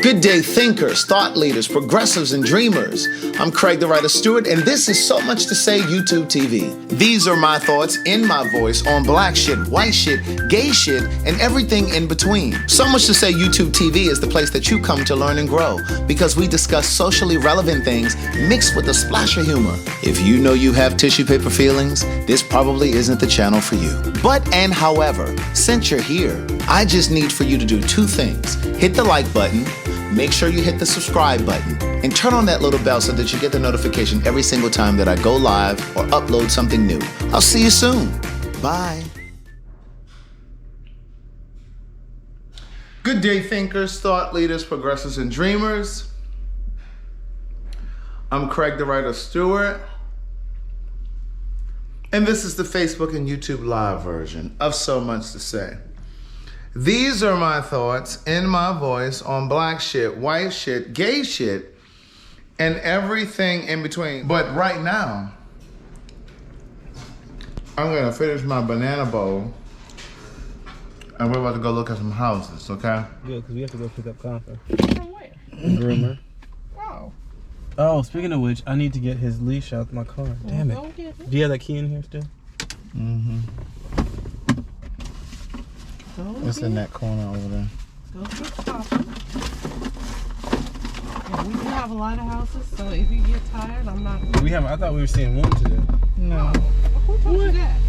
Good day, thinkers, thought leaders, progressives, and dreamers. I'm CraigTheWriter Stewart, and this is So Much to Say YouTube TV. These are my thoughts in my voice on black shit, white shit, gay shit, and everything in between. So Much to Say YouTube TV is the place that you come to learn and grow, because we discuss socially relevant things mixed with a splash of humor. If you know you have tissue paper feelings, this probably isn't the channel for you. But and however, since you're here, I just need for you to do two things. Hit the like button, make sure you hit the subscribe button, and turn on that little bell so that you get the notification every single time that I go live or upload something new. I'll see you soon. Bye. Good day, thinkers, thought leaders, progressives, and dreamers. I'm CraigTheWriter Stewart, and this is the Facebook and YouTube live version of So Much to Say. These are my thoughts in my voice on black shit, white shit, gay shit, and everything in between. But right now, I'm gonna finish my banana bowl, and we're about to go look at some houses, okay? Good, because we have to go pick up Confer. From where? Groomer. Oh. Oh, speaking of which, I need to get his leash out my car. Damn it. Go get it. Do you have that key in here still? Mm-hmm. It's in that corner over there. Go get Confer. Yeah, we do have a lot of houses, so if you get tired, I'm not. We haven't. I thought we were seeing one today. No. Who told you that?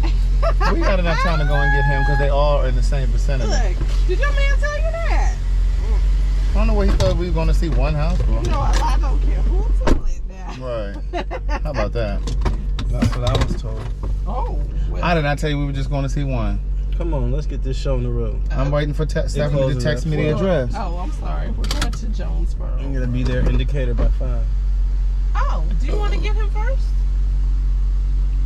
We got enough time to go and get him because they all are in the same vicinity. Look, did your man tell you that? I don't know what he thought we were going to see one house for. You know, I don't care who told it now. Right. How about that? That's what I was told. Oh, well. I did not tell you we were just going to see one. Come on, let's get this show on the road. I'm waiting for Stephanie to closes text at me the 12. address. Oh, I'm sorry. We're going to Jonesboro. I'm gonna be there indicator by 5. Oh, do you want to get him first?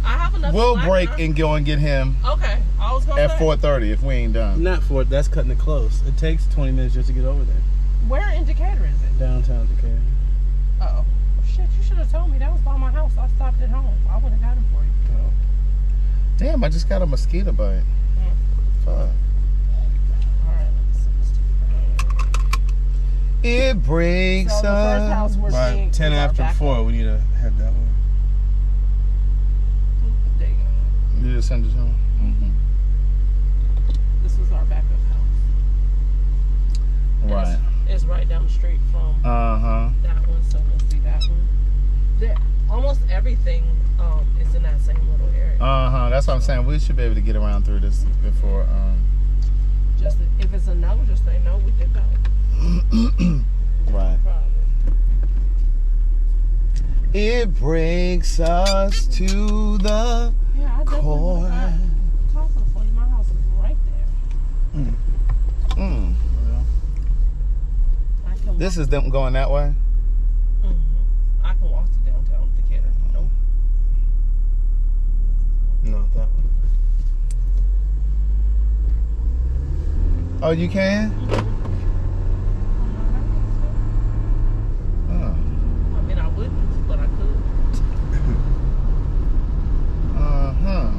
I have enough. We'll slack break now. and go and get him Okay, I was going to at say. 4:30 if we ain't done. Not for that's cutting it close. It takes 20 minutes just to get over there. Where in Decatur is it? Downtown Decatur. Oh, well, shit! You should have told me. That was by my house. I stopped at home. I would have got him for you. Oh. Damn, I just got a mosquito bite. Fuck. All right, let me see. It breaks So the first house us. we're seeing Right, 10 is our after back 4, up. we need to head that way. There you go. You just send it to him? This was our backup house. Right. It's right down the street from Uh-huh. that one, so we'll see that one. There, almost everything is in that same little area. Uh-huh. That's what I'm saying. We should be able to get around through this before. Just if it's a no, just say no. We did go. Right. No problem. It breaks us to the Yeah, I definitely core. would have got Casa for you. My house is right there. Mm. I can This walk, is them going that way? I can walk to downtown Decatur. Nope. No, that one. Oh, you can? Oh. I mean, I wouldn't, but I could. Uh-huh.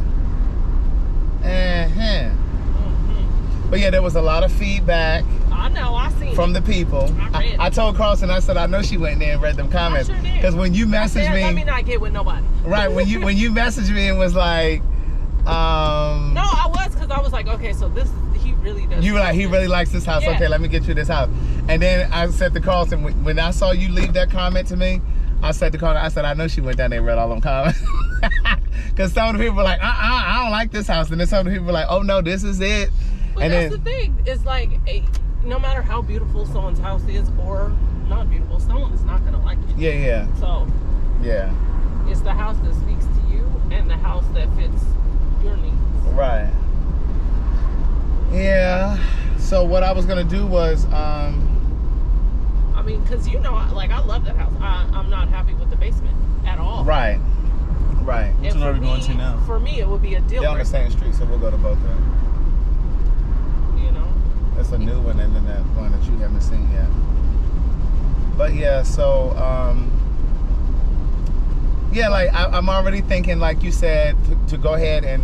But yeah, there was a lot of feedback I know. I seen from it. the people. I read I told Carlson, I said, I know she went in there and read them comments. sure did. Because when you I messaged said, let me me, not get with nobody. right, when you messaged me and was like, No, I was, because I was like, okay, so this, he really does. you were like, he really likes this house. Yeah. Okay, let me get you this house. And then I said to Carlson, when I saw you leave that comment to me, I said to Carlson, I said, I know she went down there and read all them comments. Because some of the people were like, I don't like this house. And then some of the people were like, oh no, this is it. But and that's then, the thing. It's like, no matter how beautiful someone's house is or not beautiful, someone is not going to like it. yeah. So, Yeah. it's the house that speaks to you and the house that fits your needs. Right. Yeah. So what I was gonna do was, I mean, because like, I love that house. I'm not happy with the basement at all. right. And Which one are we going to now? For me, it would be a deal They're on the breaker, same street, so we'll go to both of them. you know? It's a new one and then that one that you haven't seen yet. But yeah, so yeah, like I'm already thinking, like you said, to go ahead and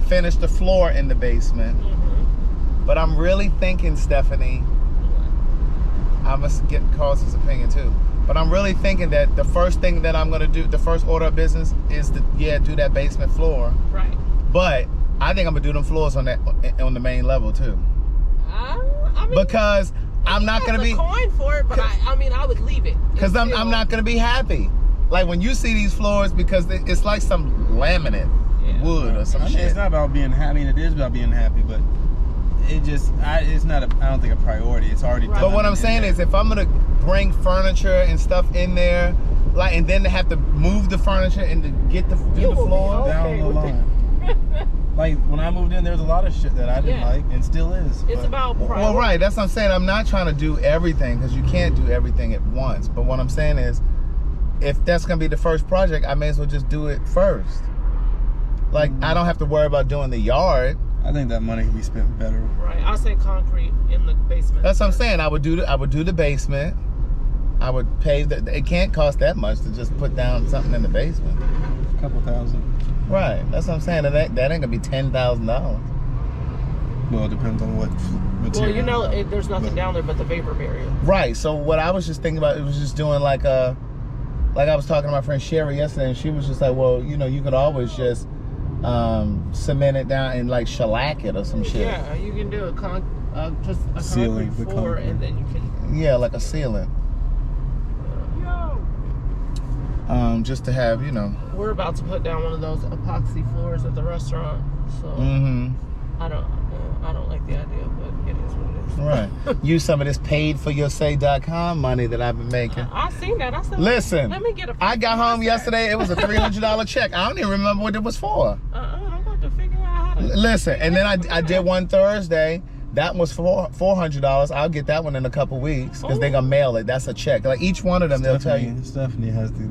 finish the floor in the basement. Mm-hmm. But I'm really thinking, Stephanie, I must get Carlson's opinion too. But I'm really thinking that the first thing that I'm gonna do, the first order of business, is to do that basement floor. Right. But I think I'm gonna do them floors on the main level too. I mean, because I'm not gonna be coin for it, but I mean I would leave it. Because I'm not gonna be happy. Like when you see these floors, because it's like some laminate wood or some shit. It's not about being happy. I mean, it is about being happy, but it's not. I don't think a priority. It's already done. But what I'm saying is, if I'm gonna bring furniture and stuff in there, like, and then to have to move the furniture and to get the floor down the line. Like when I moved in, there was a lot of shit that I didn't like, and still is. It's about priority. Well, right. That's what I'm saying. I'm not trying to do everything because you can't do everything at once. But what I'm saying is, if that's gonna be the first project, I may as well just do it first. Like I don't have to worry about doing the yard. I think that money can be spent better. Right. I say concrete in the basement. That's what I'm saying. I would do the basement. I would pave it can't cost that much to just put down something in the basement. A couple thousand. Right. That's what I'm saying. That ain't gonna be $10,000. Well, it depends on what material. Well, there's nothing down there but the vapor barrier. Right. So what I was just thinking about, it was just doing like I was talking to my friend Sherry yesterday, and she was just like, well, you could always just cement it down and like shellac it or some shit. Yeah, you can do just a Ceiling, concrete floor, and then you can. Yeah, like a ceiling. Just to have, We're about to put down one of those epoxy floors at the restaurant, so I don't like the idea, but it is what it is. Right. Use some of this paidforyoursay.com money that I've been making. I seen that. I said, listen, let me get a. I got home yesterday. It was a $300 check. I don't even remember what it was for. I'm about to figure out how to. Listen, and then I did one Thursday. That was $400. I'll get that one in a couple weeks because they're gonna mail it. That's a check. Like each one of them, they'll tell you. Stephanie has the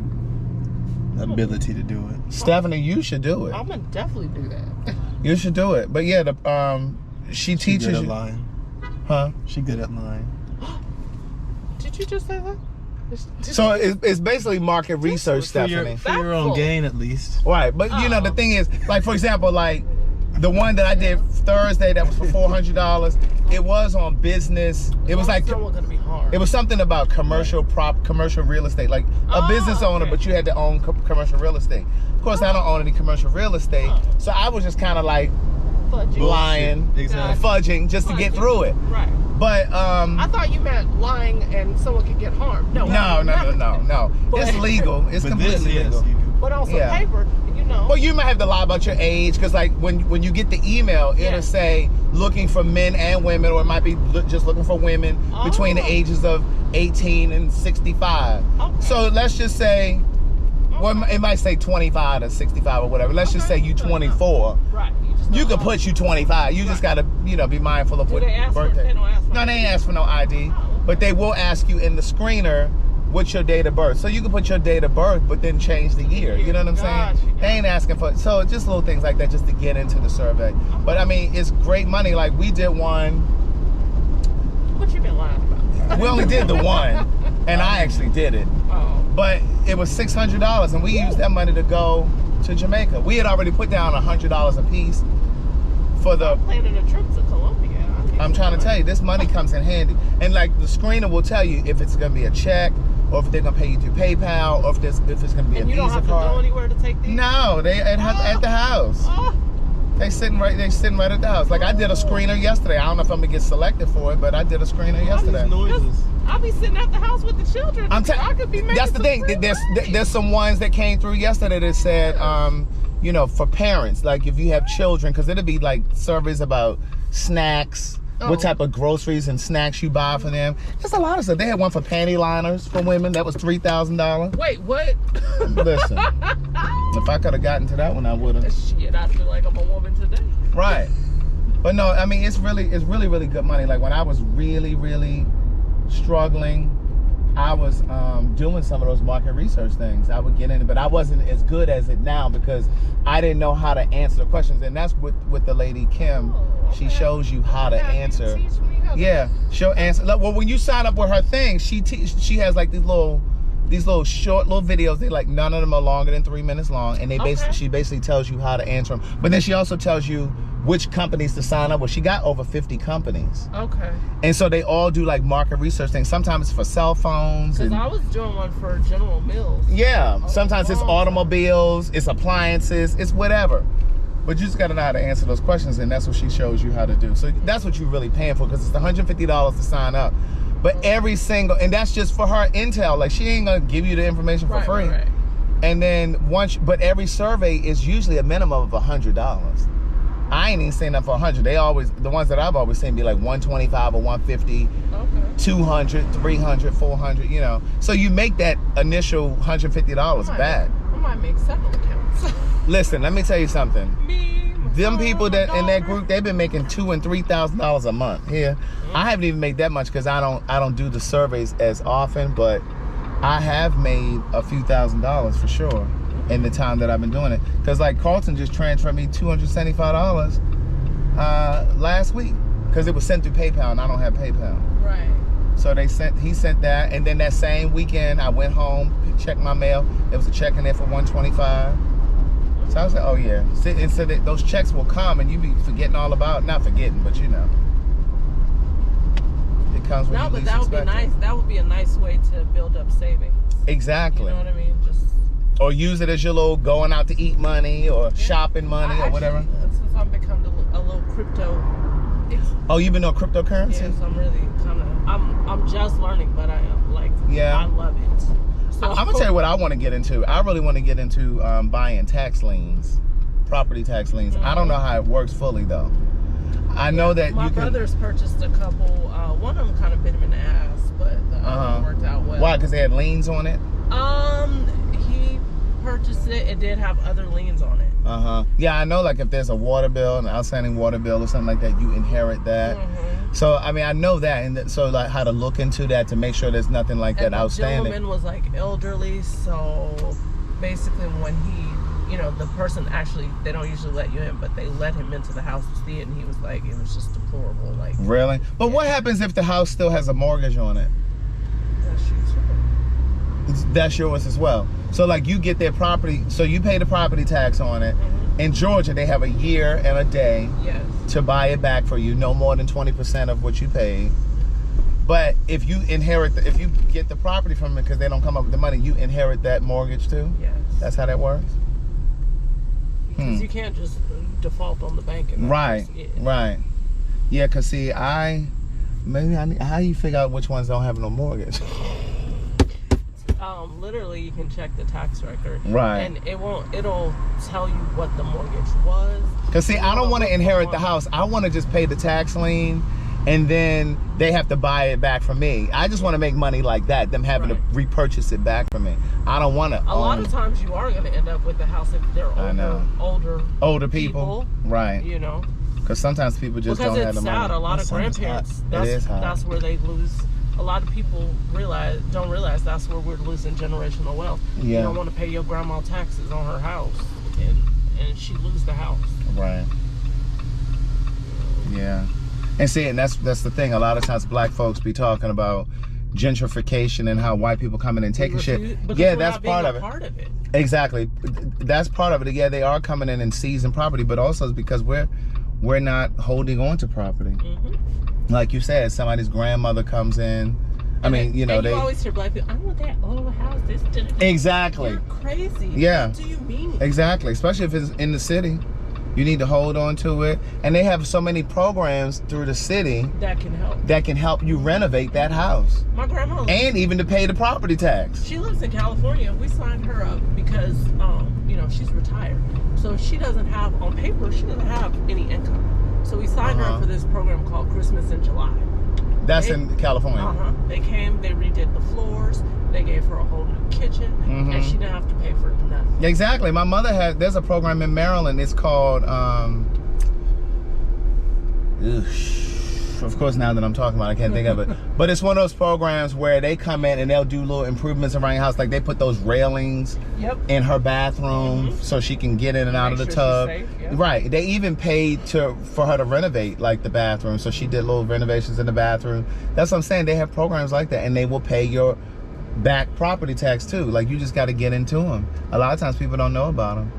ability to do it. Stephanie, you should do it. I'm gonna definitely do that. You should do it. But yeah, she teaches good at you. lying. Huh? She good at lying. Did you just say that? So it's basically market research, Stephanie. For your own gain, at least. Right, but the thing is, like for example, like the one that I did Thursday that was for $400. It was on business. It was like it was something about commercial real estate, like a business owner, but you had to own commercial real estate. Of course, I don't own any commercial real estate, so I was just kind of like lying, fudging, just to get through it. Right. But I thought you meant lying and someone could get harmed. No. It's legal. It's completely legal. But on some paper, Well, you might have to lie about your age, because like when you get the email, it'll say looking for men and women, or it might be just looking for women between the ages of 18 and 65. Okay. So let's just say, well, it might say 25 to 65 or whatever. Let's just say you 24. Right. You could put you 25. You just gotta, be mindful of what birthday. They don't ask for no, they ain't ask for no ID, but they will ask you in the screener what's your date of birth. So you can put your date of birth, but then change the year. You know what I'm saying? They ain't asking for it. So just little things like that, just to get into the survey. But I mean, it's great money. Like we did one. What you been lying about? We only did the one, and I actually did it. Oh. But it was $600, and we used that money to go to Jamaica. We had already put down $100 a piece for the. I'm planning a trip to Colombia. I'm trying to tell you, this money comes in handy. And like the screener will tell you if it's gonna be a check, or if they're gonna pay you through PayPal, or if it's gonna be a Visa card. You don't have to go anywhere to take these? No, they at the house. They sitting right at the house. Like I did a screener yesterday. I don't know if I'm gonna get selected for it, but I did a screener yesterday. I'll be sitting at the house with the children. I could be making that's the thing. There's some ones that came through yesterday that said, for parents, like if you have children, because it'll be like surveys about snacks. What type of groceries and snacks you buy for them. There's a lot of stuff. They had one for panty liners for women. That was $3,000. Wait, what? Listen, if I could have gotten to that one, I would have. Shit, I feel like I'm a woman today. Right. But no, I mean, it's really, really good money. Like when I was really, really struggling, I was doing some of those market research things. I would get in it, but I wasn't as good as it now because I didn't know how to answer the questions. And that's with the lady Kim. She shows you how to answer. Yeah, she'll answer. Well, when you sign up with her thing, she has like these little these little short little videos. They like, none of them are longer than 3 minutes long, and she basically tells you how to answer them. But then she also tells you which companies to sign up with. She got over 50 companies. Okay. And so they all do like market research things. Sometimes it's for cell phones. Because I was doing one for General Mills. Yeah. Sometimes it's automobiles, it's appliances, it's whatever. But you just got to know how to answer those questions, and that's what she shows you how to do. So that's what you're really paying for, because it's $150 to sign up. But every single, and that's just for her intel. Like, she ain't going to give you the information for free. Right. And then but every survey is usually a minimum of $100. I ain't even saying that for 100. They always, the ones that I've always seen be like 125 or 150, 200, 300, 400, you know. So you make that initial $150 back. I might make several accounts. Listen, let me tell you something. Them people that in that group, they've been making $2,000 and $3,000 a month. Here, I haven't even made that much because I don't do the surveys as often, but I have made a few $1,000s for sure in the time that I've been doing it. Because like Carlton just transferred me $275 last week because it was sent through PayPal, and I don't have PayPal. Right. So he sent that, and then that same weekend I went home, checked my mail. There was a check in there for $125. So I was like, oh yeah. And so that those checks will come, and you be forgetting all about, not forgetting, but you know. It comes when you least expect it. No, but that would be nice. That would be a nice way to build up savings. Exactly. You know what I mean? Or use it as your little going out to eat money or shopping money or whatever. Since I've become a little crypto. Oh, you've been on cryptocurrency? Yes, I'm really kind of. I'm just learning, but I am like. Yeah. I love it. So, I'm gonna tell you what I want to get into. I really want to get into buying tax liens, property tax liens. I don't know how it works fully though. I know that my brothers purchased a couple. One of them kind of bit him in the ass, but the other one worked out well. Why? Because they had liens on it. He purchased it. It did have other liens on it. Yeah, I know. Like if there's a water bill, an outstanding water bill, or something like that, you inherit that. So I mean, I know that, and so like how to look into that to make sure there's nothing like that outstanding. The gentleman was like elderly, so basically when he, the person actually, they don't usually let you in, but they let him into the house to see it, and he was like, it was just deplorable. Like, really? But what happens if the house still has a mortgage on it? That's yours. That's yours as well. So like you get their property, so you pay the property tax on it. In Georgia, they have a year and a day to buy it back for you, no more than 20% of what you paid. But if you if you get the property from it because they don't come up with the money, you inherit that mortgage too? Yes. That's how that works? Because you can't just default on the bank. Right. Yeah, because see, how do you figure out which ones don't have no mortgage? Literally you can check the tax record, right, and it'll tell you what the mortgage was. Because see, I don't want to inherit the house. I want to just pay the tax lien, and then they have to buy it back from me. I just want to make money like that, them having to repurchase it back from me. I don't want to a lot of times you are going to end up with the house if they're older people, right? Because sometimes people just don't have the money. Because it's sad. A lot of grandparents, that's where they lose. A lot of people don't realize that's where we're losing generational wealth. Yeah. You don't want to pay your grandma taxes on her house, and she lose the house. Right. Yeah. And see, and that's the thing. A lot of times black folks be talking about gentrification and how white people come in and taking shit. Yeah, that's part of it. Exactly. That's part of it. Yeah, they are coming in and seizing property, but also it's because we're not holding on to property. Like you said, somebody's grandmother comes in. You always hear black people, I want that old house. Exactly. You're crazy. Yeah. What do you mean? Exactly. Especially if it's in the city. You need to hold on to it. And they have so many programs through the city that can help you renovate that house. My grandma and even to pay the property tax. She lives in California. We signed her up because she's retired. So she doesn't have, on paper, she doesn't have any income. So we signed her up for this program called Christmas in July. That's in California. They came, they redid the floors, they gave her a whole new kitchen, and she didn't have to pay for nothing. Exactly. My mother there's a program in Maryland, it's called, of course now that I'm talking about it, I can't think of it. But it's one of those programs where they come in and they'll do little improvements around your house. Like they put those railings in her bathroom so she can get in and out of the tub. Safe, right. They even paid for her to renovate like the bathroom. So she did little renovations in the bathroom. That's what I'm saying. They have programs like that, and they will pay your back property tax too. Like, you just got to get into them. A lot of times people don't know about them.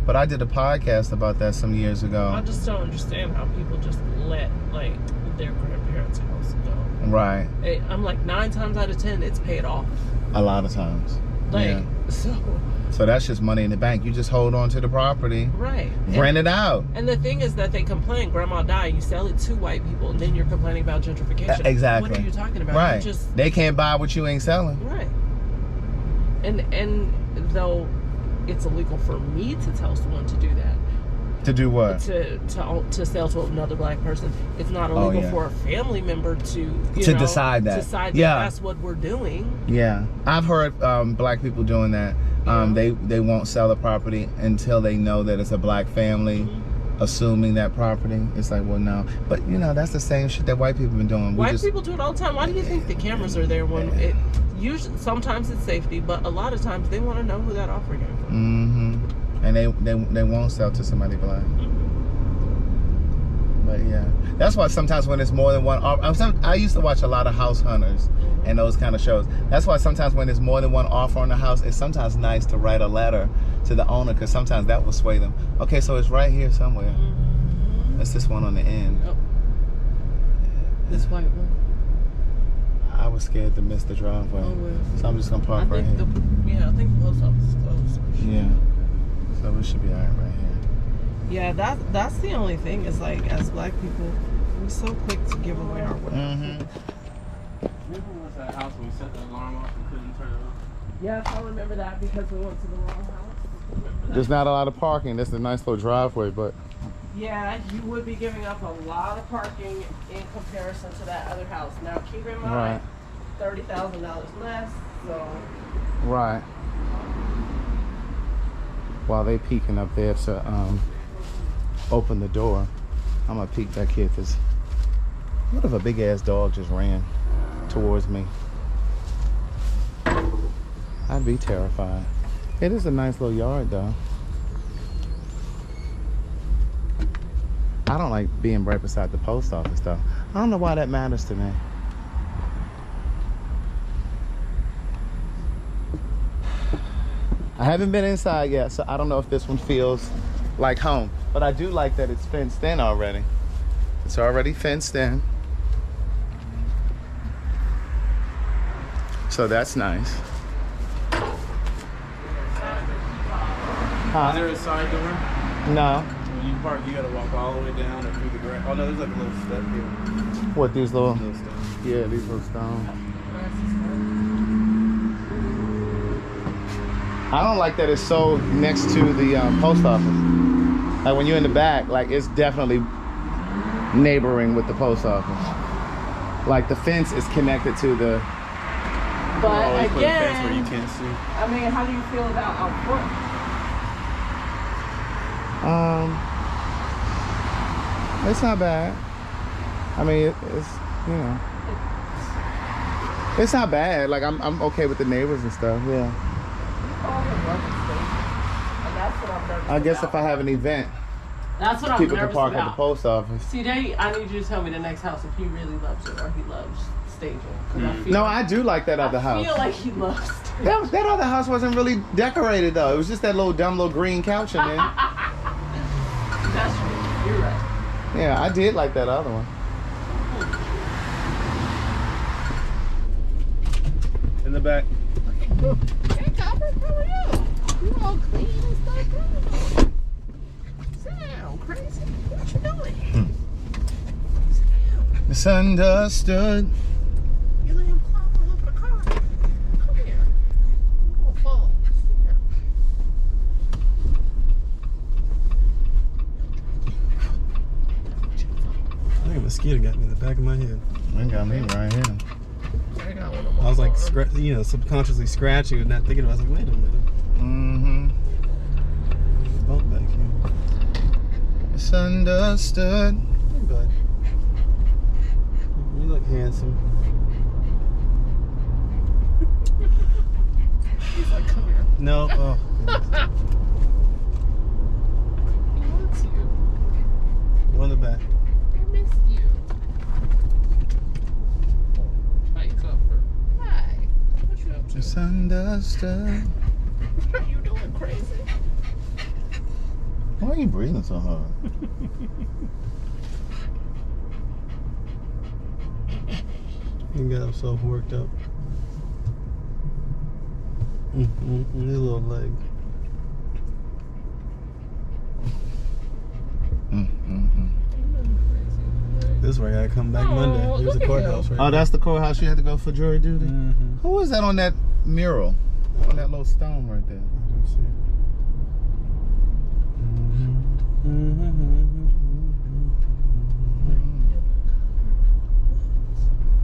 But I did a podcast about that some years ago. I just don't understand how people just let, like, their grandparents' house go. Right. I'm like, 9 times out of 10, it's paid off. A lot of times. Like, yeah. So that's just money in the bank. You just hold on to the property. Right. Rent it out. And the thing is that they complain, grandma died, you sell it to white people, and then you're complaining about gentrification. Exactly. What are you talking about? Right. They can't buy what you ain't selling. Right. And though it's illegal for me to tell someone to do that. To do what? To sell to another black person. It's not illegal for a family member to decide that. That's what we're doing. Yeah, I've heard black people doing that. They won't sell the property until they know that it's a black family assuming that property. It's like, well, no. But that's the same shit that white people been doing. White people do it all the time. Why do you think the cameras are there when it usually sometimes it's safety, but a lot of times they want to know who that offer came from. And they won't sell to somebody black. But yeah, that's why sometimes when it's more than one offer, I used to watch a lot of house hunters and those kind of shows. That's why sometimes when there's more than one offer on the house, it's sometimes nice to write a letter to the owner, because sometimes that will sway them. Okay, so it's right here somewhere. That's this one on the end. Oh. This white one. I was scared to miss the driveway. Oh, well. So I'm just gonna park right here. I think the post office is closed. Yeah. So we should be all right right here. Yeah, that's the only thing is, like, as black people, we're so quick to give away our wealth. Remember was that house when we set the alarm off and couldn't turn it off? Yes, I remember that because we went to the wrong house. There's not a lot of parking. That's a nice little driveway, but yeah, you would be giving up a lot of parking in comparison to that other house. Now, keep in mind, $30,000 less, so. Right. While they peeking up there to open the door, I'm gonna peek back here, because what if a big ass dog just ran towards me? I'd be terrified. It is a nice little yard though. I don't like being right beside the post office though. I don't know why that matters to me. I haven't been inside yet, so I don't know if this one feels like home. But I do like that it's fenced in already. It's already fenced in. So that's nice. Is there a side door? No. When you park, you gotta walk all the way down or through the grass. Oh no, there's like a little step here. What, these little Little step. Yeah, these little stones. I don't like that it's so next to the post office. Like when you're in the back, like it's definitely neighboring with the post office. Like the fence is connected to the. But put a fence where you can't see. I mean, how do you feel about out front? It's not bad. I mean, it's it's not bad. Like I'm okay with the neighbors and stuff. Yeah. I guess if I have an event, that's what I'm people nervous can park about. at the post office. See, I need you to tell me the next house if he really loves it or he loves staging. I do like that other house. I feel like he loves staging. That other house wasn't really decorated though. It was just that little dumb little green couch in there. That's true. You're right. Yeah, I did like that other one. In the back. Hey, Copper, how are you? You all clean and stuff? Sit down, crazy. What you doing? Sit down. Misunderstood. You let him climb all over the car. Come here. You're gonna fall. Sit down. I think a mosquito got me in the back of my head. It got me right here. I was like, subconsciously scratching and not thinking. I was like, wait a minute. Bump back here. Misunderstood. Hey, bud. You look handsome. He's like, come here. No. Oh. He wants you. Go in the back. I missed you. Hi, Copper. Hi. What It's understood. What are you doing, crazy? Why are you breathing so hard? He got himself worked up. His little leg. This is where I gotta come back Monday. Here's the courthouse right Oh, that's the courthouse you had to go for jury duty? Mm-hmm. Who was that on that mural? On that little stone right there? Let's see.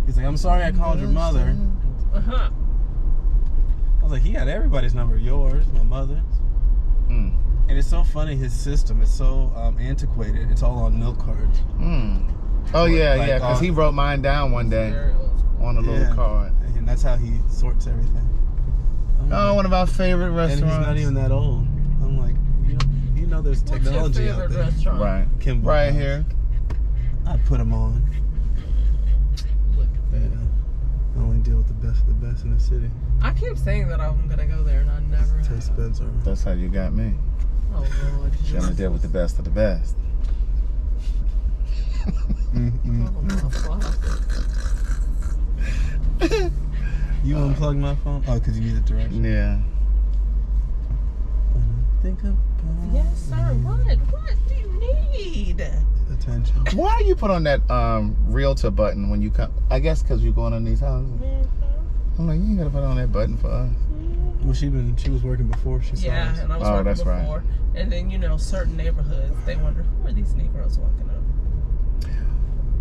He's like, I'm sorry I called your mother. Uh-huh. I was like, he got everybody's number. Yours, my mother's. Mm. And it's so funny, his system is so antiquated. It's all on milk cards. Mm. Oh, yeah, Like, yeah, because he wrote mine down one day on a little card. And that's how he sorts everything. Oh, one of our favorite restaurants. And he's not even that old. I'm like, you know there's technology What's your out favorite there. restaurant? Right. Kimball Right House. here. I put him on. Look. Yeah. I only deal with the best of the best in the city. I keep saying that I'm gonna go there, and I never have. Taste buds are. That's how you got me. Oh Lord. She only deal with the best of the best. You unplug my phone? Oh, because you need the direction. Yeah. Think about Yes, sir. What do you need? attention. Why do you put on that realtor button when you come? I guess because you're going on these houses. I'm like, you ain't gotta put on that button for us. Well, she was working before she saw us. And I was working before. And then, certain neighborhoods, they wonder, who are these Negroes walking up?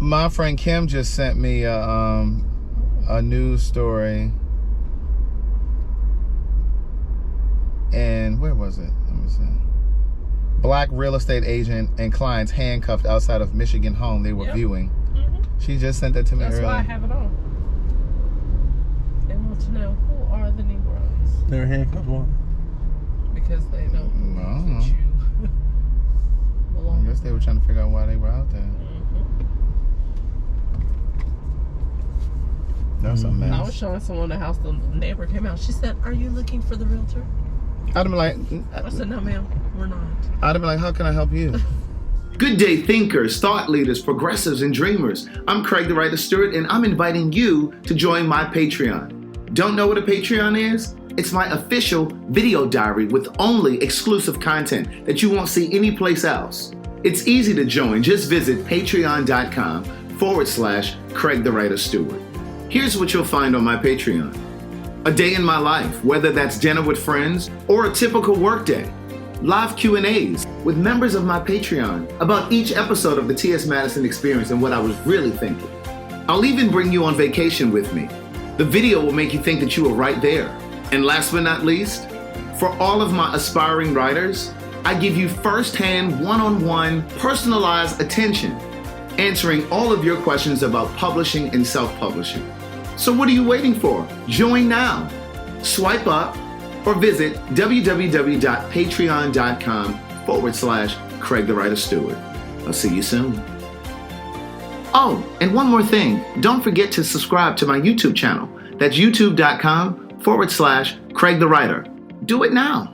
My friend Kim just sent me a news story. And where was it? Let me see. Black real estate agent and clients handcuffed outside of Michigan home they were viewing. Mm-hmm. She just sent that to me That's earlier. why I have it on. They want to know, who are the Negroes? They were handcuffed one. Because they don't No. that you I belong. guess they were trying to figure out why they were out there. That's a mess. I was showing someone the house. The neighbor came out. She said, "Are you looking for the realtor?" I'd have been like, I said, "No, ma'am, we're not." I'd have been like, how can I help you? Good day, thinkers, thought leaders, progressives, and dreamers. I'm Craig the Writer Stewart, and I'm inviting you to join my Patreon. Don't know what a Patreon is? It's my official video diary with only exclusive content that you won't see anyplace else. It's easy to join. Just visit patreon.com/Craig the Writer Stewart. Here's what you'll find on my Patreon. A day in my life, whether that's dinner with friends or a typical workday. Live Q&As with members of my Patreon about each episode of the T.S. Madison Experience and what I was really thinking. I'll even bring you on vacation with me. The video will make you think that you were right there. And last but not least, for all of my aspiring writers, I give you first-hand, one-on-one, personalized attention, answering all of your questions about publishing and self-publishing. So what are you waiting for? Join now. Swipe up or visit www.patreon.com/Craig the Writer Stewart. I'll see you soon. Oh, and one more thing. Don't forget to subscribe to my YouTube channel. That's youtube.com/Craig the Writer. Do it now.